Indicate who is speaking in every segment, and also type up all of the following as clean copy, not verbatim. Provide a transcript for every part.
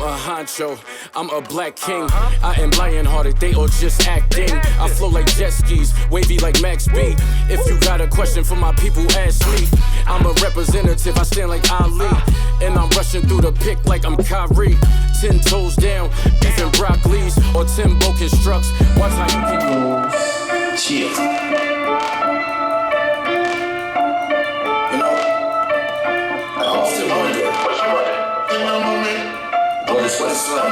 Speaker 1: a honcho, I'm a black king. I am lion-hearted, they all just acting. I flow like jet skis, wavy like Max B. If you got a question for my people, ask me. I'm a representative, I stand like Ali. And I'm rushing through the pick like I'm Kyrie. 10 toes down, beef and broccolis, or Timbo constructs. Watch how you can
Speaker 2: chill. You know, I often wonder what it's like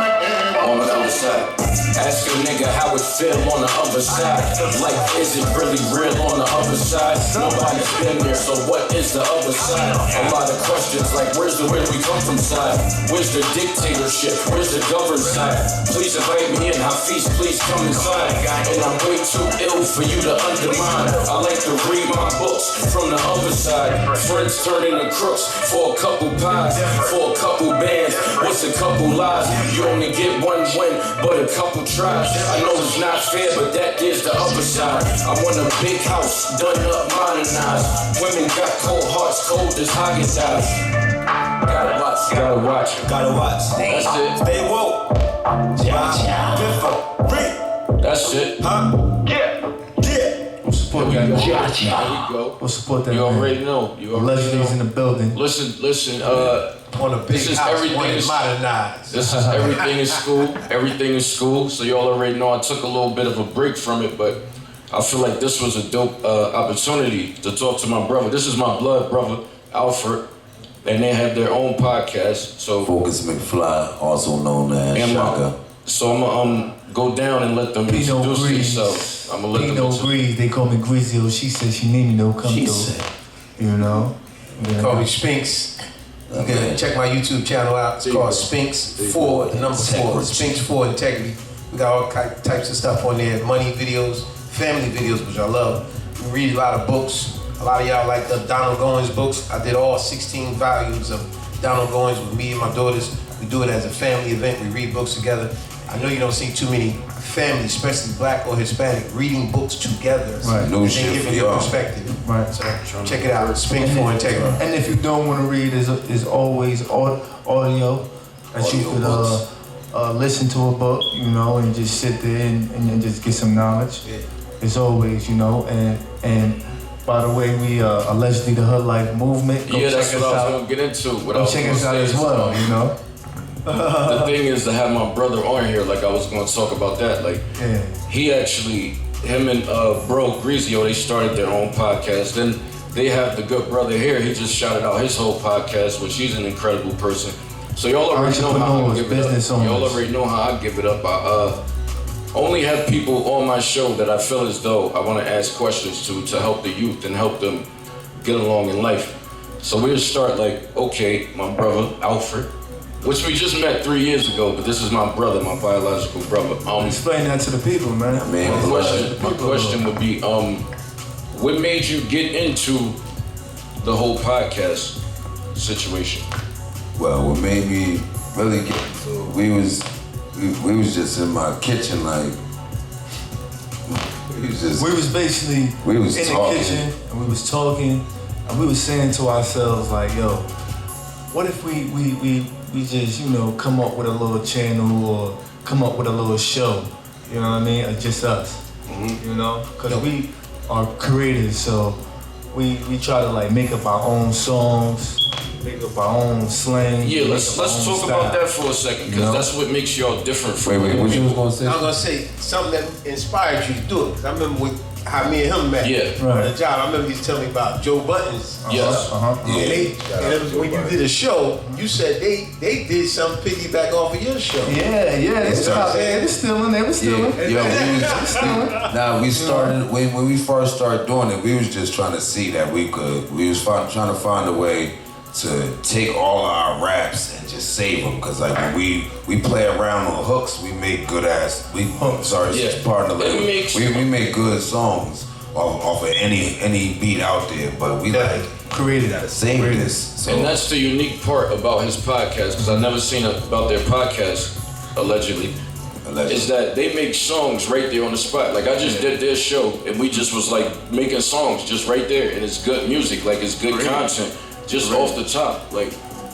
Speaker 2: on the other side. Ask a nigga how it feel on the other side. Like, is it really real on the other side? Nobody's been there, so what is the other side? A lot of questions like, where we come from side? Where's the dictatorship? Where's the governed side? Please invite me in, Hafeez, please come inside. And I'm way too ill for you to undermine. I like to read my books from the other side. Friends turn into crooks for a couple pies, for a couple bands. What's a couple lies? You only get one win, but a couple tries. I know it's not fair, but that is the other side. I want a big house, done up, modernized. Women got cold hearts, cold as Haagen-Dazs. Gotta watch, gotta watch, gotta watch. That's it. Stay woke. That's it. Huh? Yeah.
Speaker 3: We'll support that.
Speaker 1: There we go.
Speaker 3: We'll support that.
Speaker 1: You already know. You already
Speaker 3: Legend's
Speaker 1: know.
Speaker 3: in the building.
Speaker 1: Listen.
Speaker 4: On a big
Speaker 1: this is
Speaker 4: house,
Speaker 1: everything is
Speaker 4: modernized.
Speaker 1: This is everything in school. Everything in school. So y'all already know I took a little bit of a break from it, but I feel like this was a dope opportunity to talk to my brother. This is my blood brother, Alfred, and they have their own podcast. So
Speaker 5: Focus McFly, also known as Shaka.
Speaker 1: So I'm gonna go down and let them introduce themselves. I'm gonna let them
Speaker 3: Pinot Grease, they call me Grizio. She said she need me to come
Speaker 5: She
Speaker 3: through.
Speaker 5: said.
Speaker 3: You know?
Speaker 4: Call me Spinks. You can check my YouTube channel out. It's called Spinks 4, the number 4. Spinks 4 Integrity. We got all types of stuff on there. Money videos, family videos, which I love. We read a lot of books. A lot of y'all like the Donald Goins books. I did all 16 volumes of Donald Goins with me and my daughters. We do it as a family event. We read books together. I know you don't see too many families, especially black or Hispanic, reading books together.
Speaker 3: Right.
Speaker 5: No
Speaker 4: And
Speaker 5: shit
Speaker 4: giving
Speaker 5: for
Speaker 4: your
Speaker 5: y'all.
Speaker 4: perspective.
Speaker 3: Right.
Speaker 4: So check it out. Spinks 4 Integrity.
Speaker 3: And if you don't want to read, is always audio that you could listen to a book, you know, and just sit there and just get some knowledge.
Speaker 4: Yeah.
Speaker 3: It's always, you know, and by the way, we allegedly the Hood Life movement. Go
Speaker 1: that's
Speaker 3: check
Speaker 1: what
Speaker 3: us
Speaker 1: I was
Speaker 3: out.
Speaker 1: gonna get into. What I
Speaker 3: Go
Speaker 1: was
Speaker 3: check
Speaker 1: gonna
Speaker 3: us out
Speaker 1: say
Speaker 3: as
Speaker 1: is,
Speaker 3: well, you know.
Speaker 1: The thing is to have my brother on here, like I was gonna talk about that. Like he actually, him and bro Grizio, they started their own podcast. Then they have the good brother here. He just shouted out his whole podcast, which he's an incredible person. So y'all already know how I give it up. Y'all already know how I give it up. I only have people on my show that I feel as though I want to ask questions to help the youth and help them get along in life. So we'll start like, okay, my brother Alfred, which we just met 3 years ago, but this is my brother, my biological brother.
Speaker 3: Explain that to the people, man.
Speaker 1: My question would be, what made you get into the whole podcast situation?
Speaker 5: Well, what made me really get into it, we was just in my kitchen, like, we was
Speaker 3: basically
Speaker 5: in
Speaker 3: the kitchen, and we was talking, and we was saying to ourselves, like, yo, what if we just, you know, come up with a little channel or come up with a little show, you know what I mean, or just us, you know, because we are creators, so we try to like make up our own songs, make up our own slang.
Speaker 1: Yeah, let's talk about that for a second, because that's what makes y'all different from
Speaker 5: Wait, what you was gonna say?
Speaker 4: I was gonna say something that inspired you to do it. Because I remember how me and him met.
Speaker 1: Yeah.
Speaker 3: Right.
Speaker 4: On the job. I remember he was telling me about Joe Buttons.
Speaker 1: Yes.
Speaker 4: And it was when you did a show, you said they did some piggyback off of your show.
Speaker 3: Yeah, they was stealing.
Speaker 5: Nah, we started when we first started doing it. We was just trying to see that we was trying to find a way to take all our raps and just save them. Cause like when we play around on hooks, we make good ass. Pardon the language. We make good songs off of any beat out there, but we like
Speaker 3: created that.
Speaker 5: Save this. So.
Speaker 1: And that's the unique part about his podcast, because I've never seen about their podcast, allegedly, is that they make songs right there on the spot. Like I just did their show, and we just was like making songs just right there, and it's good music, like it's good content, just off the top. Like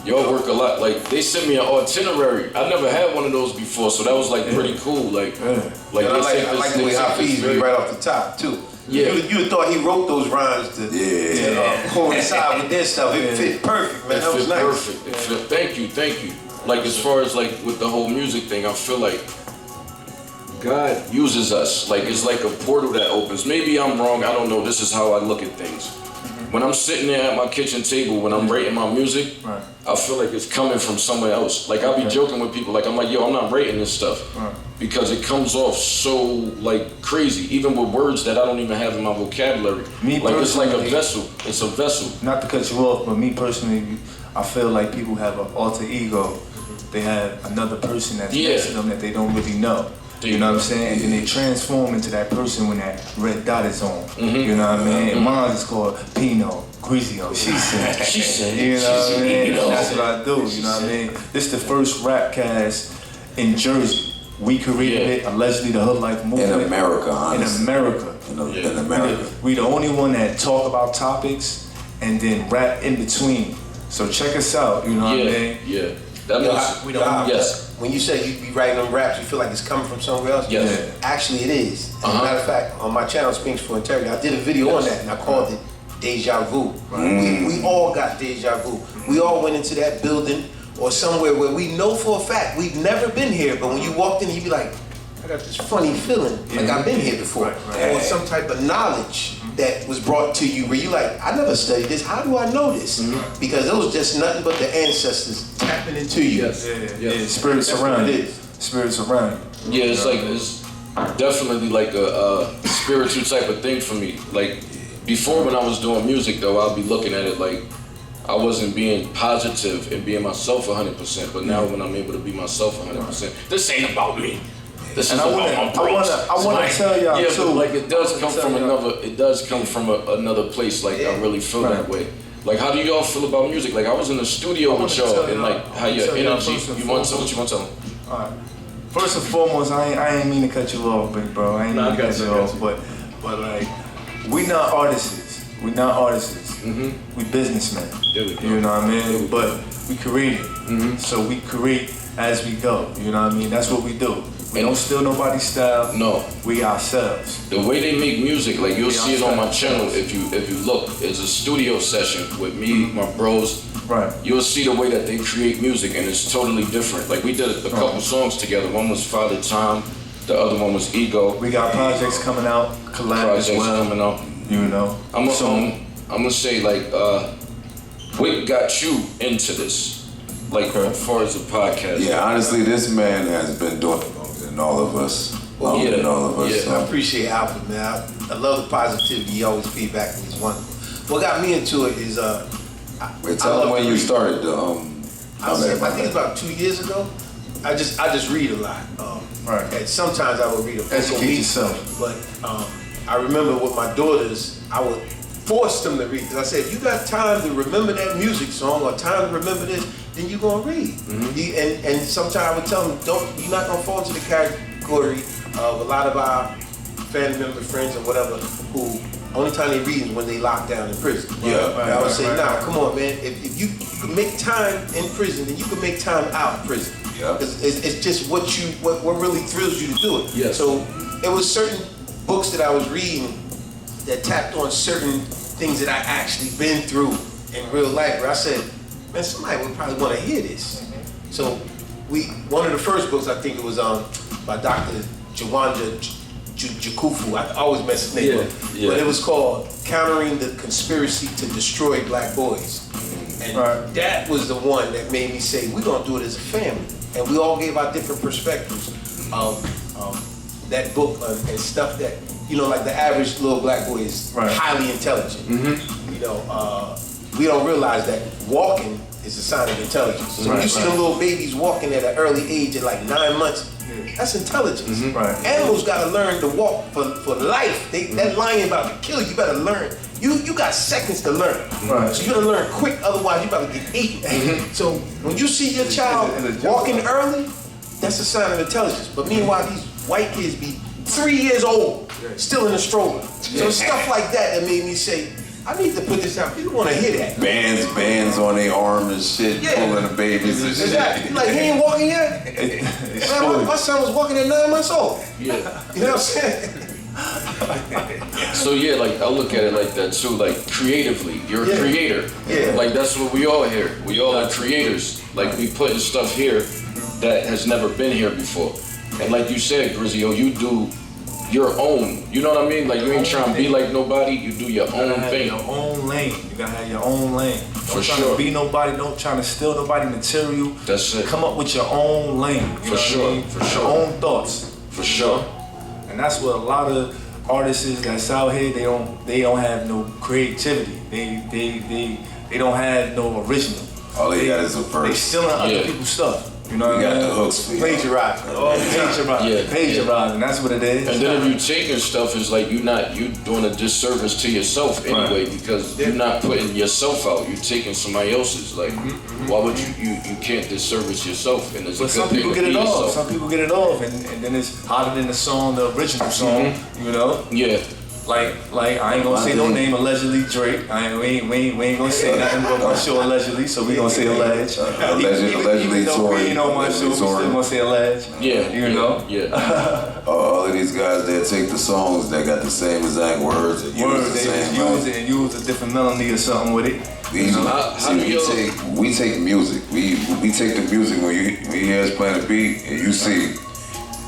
Speaker 1: y'all work a lot. Like they sent me an itinerary. I never had one of those before, so that was like pretty cool. Like,
Speaker 4: like I like the way Hafeez be right off the top too.
Speaker 1: Yeah.
Speaker 4: You thought he wrote those rhymes to coincide with this stuff. It fit perfect, man. That was nice.
Speaker 1: Perfect. It fit. Thank you. Like as far as like with the whole music thing, I feel like God uses us. Like it's like a portal that opens. Maybe I'm wrong. I don't know. This is how I look at things. When I'm sitting there at my kitchen table, when I'm writing my music, I feel like it's coming from somewhere else. Like I'll be joking with people, like I'm like, yo, I'm not writing this stuff because it comes off so like crazy, even with words that I don't even have in my vocabulary. Like it's like a vessel. It's a vessel.
Speaker 3: Not to cut you off, but me personally, I feel like people have an alter ego. They have another person that's next to them that they don't really know. You know what I'm saying? And then they transform into that person when that red dot is on. You know what I mean? And mine is called Pinot Grigio. She said. You know what I mean? That's what I do. You know what I mean? This is the first rap cast in Jersey. We created it, allegedly the Hood Life movement.
Speaker 5: In America, honestly.
Speaker 3: In America.
Speaker 5: In America.
Speaker 3: We the only one that talk about topics and then rap in between. So check us out. You know what I mean?
Speaker 1: Yeah.
Speaker 4: We don't. When you say you be writing them raps, you feel like it's coming from somewhere else?
Speaker 1: Yes.
Speaker 4: Actually, it is. As a matter of fact, on my channel, Spinks for Integrity, I did a video on that, and I called it Deja Vu. We all got deja vu. We all went into that building or somewhere where we know for a fact we've never been here, but when you walked in, you'd be like, I got this funny feeling, like I've been here before. Or some type of knowledge that was brought to you where you like, I never studied this, how do I know this? Because it was just nothing but the ancestors tapping into you.
Speaker 3: Spirits around you. Spirits around you.
Speaker 1: Yeah, it's definitely like a spiritual type of thing for me. Like before when I was doing music though, I'll be looking at it like I wasn't being positive and being myself 100%, but now when I'm able to be myself 100%, this ain't about me. This is about my bros.
Speaker 3: I want to tell y'all too.
Speaker 1: But like it does come from another. It does come from another place. Like I really feel that way. Like how do y'all feel about music? Like I was in the studio with y'all and like how your energy. You want to tell what you want to tell them?
Speaker 3: All right. First and foremost, I ain't mean to cut you off, big bro. I ain't mean to cut you off, but like we not artists. We not artists. We businessmen. You know what I mean? But we create it. So we create as we go. You know what I mean? That's what we do. We don't steal nobody's style. No. We ourselves.
Speaker 1: The way they make music, like you'll see it on my channel if you look. It's a studio session with me, my bros.
Speaker 3: Right.
Speaker 1: You'll see the way that they create music and it's totally different. Like we did a couple songs together. One was Father Time, the other one was Ego.
Speaker 3: We got projects coming out, collab as well.
Speaker 1: Coming out.
Speaker 3: You know.
Speaker 1: I'm gonna say like what got you into this? Like as far as the podcast.
Speaker 5: Yeah, honestly, this man has been doing it longer than all of us. Longer than all of us.
Speaker 4: Yeah,
Speaker 5: so.
Speaker 4: I appreciate Alpha, man. I love the positivity. He always feedback me. It's wonderful. What got me into it is
Speaker 5: Wait, tell them when you started.
Speaker 4: I think it's about 2 years ago. I just read a lot. And sometimes I would read a book.
Speaker 3: Educate yourself.
Speaker 4: But I remember with my daughters, I would force them to read. Because I said, if you got time to remember that music song or time to remember this, then you're gonna read. And sometimes I would tell them, you're not gonna fall into the category of a lot of our family member, friends, or whatever, who only time they read is when they locked down in prison. I would say, come on, man. If you can make time in prison, then you can make time out of prison. It's just what really thrills you to do it. So it was certain books that I was reading that tapped on certain things that I actually been through in real life, where I said, man, somebody would probably want to hear this. So one of the first books, I think it was by Dr. Jawanja Jakufu, I always mess his name up, but it was called Countering the Conspiracy to Destroy Black Boys. And that was the one that made me say, we're gonna do it as a family. And we all gave our different perspectives of that book and stuff that, like the average little black boy is highly intelligent. We don't realize that walking is a sign of intelligence. So when you see them little babies walking at an early age at like 9 months, that's intelligence. Animals gotta learn to walk for life. That lion about to kill you, better learn. You got seconds to learn. So you gotta learn quick, otherwise you about to get eaten. So when you see your child walking early, that's a sign of intelligence. But meanwhile, these white kids be 3 years old, still in a stroller. So stuff like that made me say, I need to put this out. People want to hear that.
Speaker 5: Bands on their arm and shit, pulling the babies and shit.
Speaker 4: Exactly. Like, he ain't walking yet? Man, my son was walking at 9 months old.
Speaker 1: Yeah.
Speaker 4: You know what I'm saying?
Speaker 1: So yeah, like I look at it like that too. Like creatively, you're a creator.
Speaker 4: Yeah.
Speaker 1: Like that's what we all here. We all are creators. Like we putting stuff here that has never been here before. And like you said, Grizio, you do your own. You know what I mean? Like you ain't trying to be like nobody. You do your own thing.
Speaker 3: Your own lane. You gotta have your own lane. Don't try
Speaker 1: sure.
Speaker 3: to be nobody. Don't try to steal nobody material.
Speaker 1: That's it.
Speaker 3: Come up with your own lane. You know what I mean?
Speaker 1: For sure.
Speaker 3: Your own thoughts.
Speaker 1: For sure.
Speaker 3: And that's what a lot of artists that's out here, they don't have no creativity. They don't have no original.
Speaker 5: All they got is a verse.
Speaker 3: They stealing other people's stuff. You know what I mean?
Speaker 5: got the hooks for you.
Speaker 4: Plagiarizing.
Speaker 3: Plagiarizing. That's what it is.
Speaker 1: And then if you taking stuff, it's like you doing a disservice to yourself anyway, because you're not putting yourself out. You're taking somebody else's. Like, why would you can't disservice yourself? And it's
Speaker 3: But
Speaker 1: a
Speaker 3: some
Speaker 1: good
Speaker 3: people
Speaker 1: thing
Speaker 3: get
Speaker 1: to
Speaker 3: it
Speaker 1: be
Speaker 3: off.
Speaker 1: yourself.
Speaker 3: Some people get it off, and then it's hotter than the song, the original song. You know?
Speaker 1: Yeah.
Speaker 3: Like I ain't gonna say no name, allegedly Drake. We ain't gonna say nothing but my show allegedly, so we gonna say alleged.
Speaker 5: Allegedly
Speaker 3: Even though we ain't on my show, we still gonna say alleged.
Speaker 1: Yeah.
Speaker 3: You know?
Speaker 1: Yeah.
Speaker 5: All of these guys that take the songs that got the same exact words and use the
Speaker 3: They
Speaker 5: same.
Speaker 3: just use it and use a different melody or something with it.
Speaker 5: We take music. We take the music when you hear us playing a beat and you see.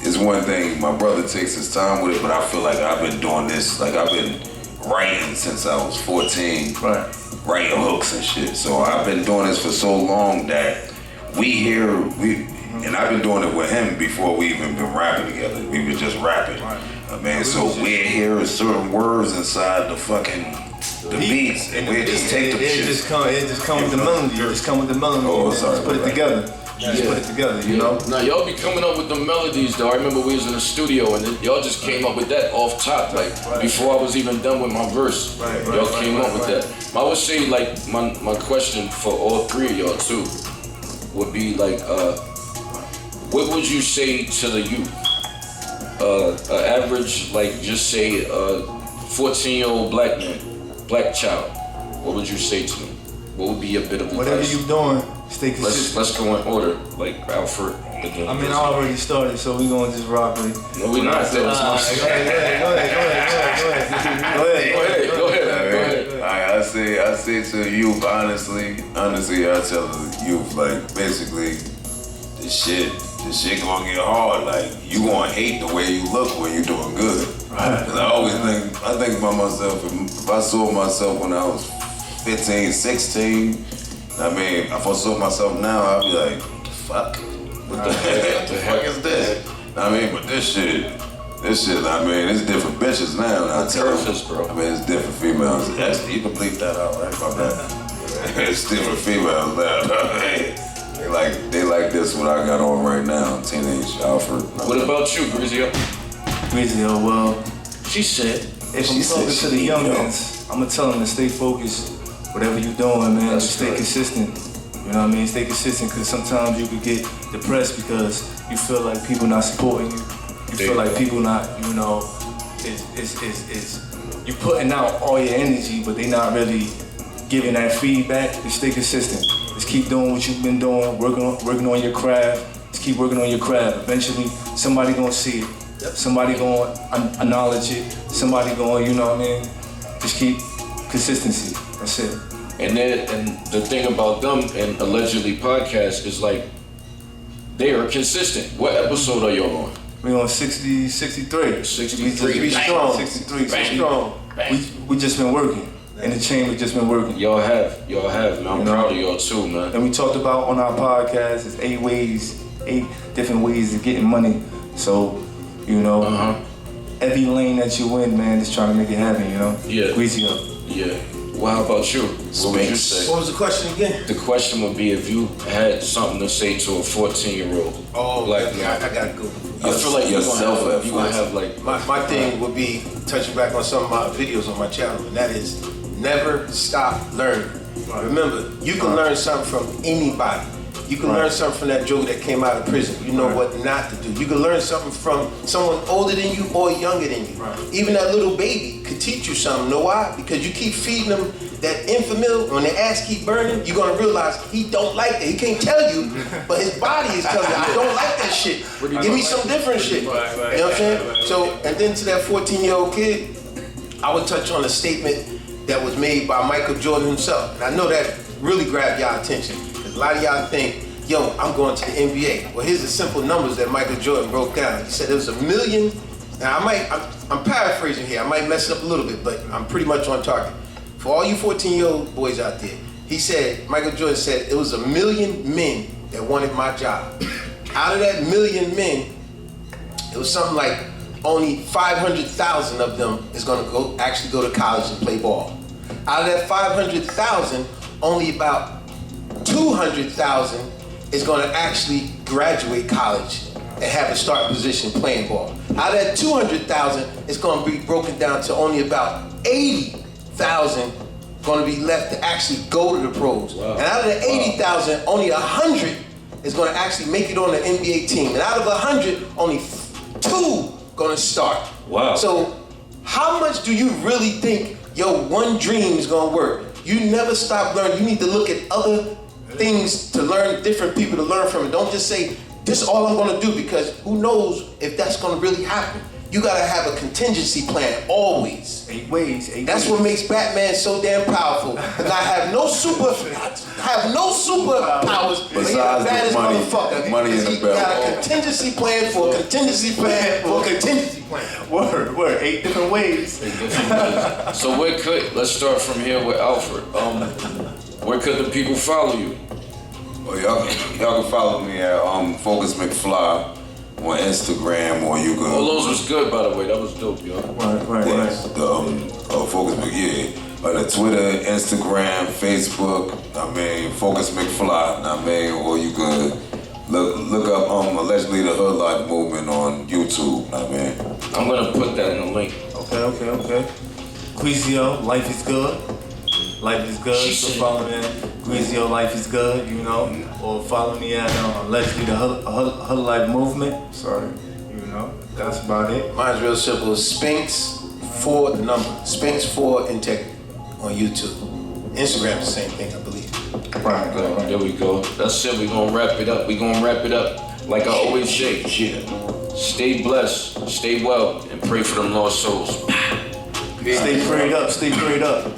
Speaker 5: It's one thing, my brother takes his time with it, but I feel like I've been doing this, like I've been writing since I was 14, writing hooks and shit. So I've been doing this for so long that and I've been doing it with him before we even been rapping together. We were just rapping. So we're hearing certain words inside the beats, and we just take the shit.
Speaker 3: It just come with the melody. It just come with the melody.
Speaker 5: Oh, sorry.
Speaker 3: Just put it together. Just put it together, you know?
Speaker 1: Now y'all be coming up with the melodies though. I remember we was in the studio and y'all just came up with that off top, like before I was even done with my verse. Y'all came up with that. I would say like my question for all three of y'all too would be like, what would you say to the youth? Average, like just say 14-year-old black child. What would you say to them? What would be a bit of advice?
Speaker 3: Whatever you doing, stay consistent.
Speaker 1: Let's go in order, like Alfred.
Speaker 3: I mean, I already started, so we gonna just rock with it.
Speaker 1: No, we not. That was my
Speaker 3: Go ahead.
Speaker 5: I say to the youth, honestly, I tell the youth, like, basically, this shit gonna get hard. Like, you gonna hate the way you look when you're doing good. Cause I think about myself, if I saw myself when I was 15, 16, I mean, if I saw myself now, I'd be like, fuck, what the heck is this? I mean, but this shit, I mean, it's different bitches now. I tell them,
Speaker 1: bro.
Speaker 5: I mean, it's different females. You can bleep that out, right? My bad. It's different females now. They like this what I got on right now, teenage Alfred.
Speaker 1: What about you, Grizio?
Speaker 3: Grizio, well,
Speaker 1: She said.
Speaker 3: if I'm talking to the youngins, I'm gonna tell them to stay focused. Whatever you're doing, man, just stay consistent. You know what I mean? Stay consistent, because sometimes you could get depressed because you feel like people not supporting you. You feel like people not, you know, you putting out all your energy, but they not really giving that feedback. Just stay consistent. Just keep doing what you've been doing, working on your craft. Just keep working on your craft. Eventually, somebody gonna see it. Somebody gonna acknowledge it. Somebody gonna, you know what I mean? Just keep consistency. That's it.
Speaker 1: And the thing about them and allegedly podcast is like they are consistent. What episode are y'all on?
Speaker 3: We on 60, 63.
Speaker 1: 63.
Speaker 3: We strong. 63. Strong. We just been working. In the chain, we just been working.
Speaker 1: Y'all have, man. I'm proud of y'all too, man.
Speaker 3: And we talked about on our podcast, it's 8 different ways of getting money. So, you know, every lane that you in, man, just trying to make it happen, you know?
Speaker 1: Yeah.
Speaker 3: Greasy up.
Speaker 1: Yeah. Well, how about you? What would you say?
Speaker 4: What was the question again?
Speaker 1: The question would be if you had something to say to a 14-year-old black man.
Speaker 4: I gotta go.
Speaker 1: I feel like you're gonna have like
Speaker 4: my thing would be touching back on some of my videos on my channel, and that is never stop learning. Remember, you can learn something from anybody. You can learn something from that Joker that came out of prison. You know what not to do. You can learn something from someone older than you or younger than you. Even that little baby could teach you something. Know why? Because you keep feeding them that infamil. When their ass keep burning, you're gonna realize he don't like that. He can't tell you, but his body is telling you, I don't like that shit. Give me some different shit. You know what I'm saying? So, and then to that 14-year-old kid, I would touch on a statement that was made by Michael Jordan himself. And I know that really grabbed y'all attention. Because a lot of y'all think, yo, I'm going to the NBA. Well, here's the simple numbers that Michael Jordan broke down. He said there was 1 million, now I'm paraphrasing here, I might mess it up a little bit, but I'm pretty much on target. For all you 14-year-old boys out there, he said, Michael Jordan said, it was 1 million men that wanted my job. Out of that 1 million men, it was something like only 500,000 of them is gonna actually go to college and play ball. Out of that 500,000, only about 200,000 is gonna actually graduate college and have a start position playing ball. Out of that 200,000, it's gonna be broken down to only about 80,000 gonna be left to actually go to the pros. Wow. And out of the 80,000, only 100 is gonna actually make it on the NBA team. And out of 100, only 2 gonna start.
Speaker 1: Wow.
Speaker 4: So how much do you really think your one dream is gonna work? You never stop learning. You need to look at other things to learn, different people to learn from. And don't just say, this is all I'm gonna do, because who knows if that's gonna really happen. You gotta have a contingency plan, always.
Speaker 3: 8 ways.
Speaker 4: That's what makes Batman so damn powerful. Because I have no superpowers, but he's the baddest motherfucker.
Speaker 5: Money in the
Speaker 4: He
Speaker 5: belt.
Speaker 4: got a contingency plan for a contingency plan for a contingency plan.
Speaker 3: Word. 8 different ways.
Speaker 1: So let's start from here with Alfred. Where could the people follow you?
Speaker 5: Well, y'all can follow me at Focus McFly on Instagram, or you could.
Speaker 1: All those was good, by the way. That was dope, yo.
Speaker 3: Right.
Speaker 5: The Focus on the Twitter, Instagram, Facebook. Focus McFly. Or you could look up allegedly the Hood Life Movement on YouTube.
Speaker 1: I'm gonna put that in the link.
Speaker 3: Okay. Quizio, Life is Good. Life is Good. So follow me at Quizio, Life is Good, you know. Or follow me at allegedly the Hood Life Movement. Sorry, you know. That's about it.
Speaker 4: Mine's real simple. Spinks 4 the number. Spinks 4 Integrity on YouTube. Instagram the same thing, I believe.
Speaker 3: Right.
Speaker 1: There we go. That's it. We're gonna wrap it up. Like I always say, stay blessed, stay well, and pray for them lost souls.
Speaker 3: Stay prayed up.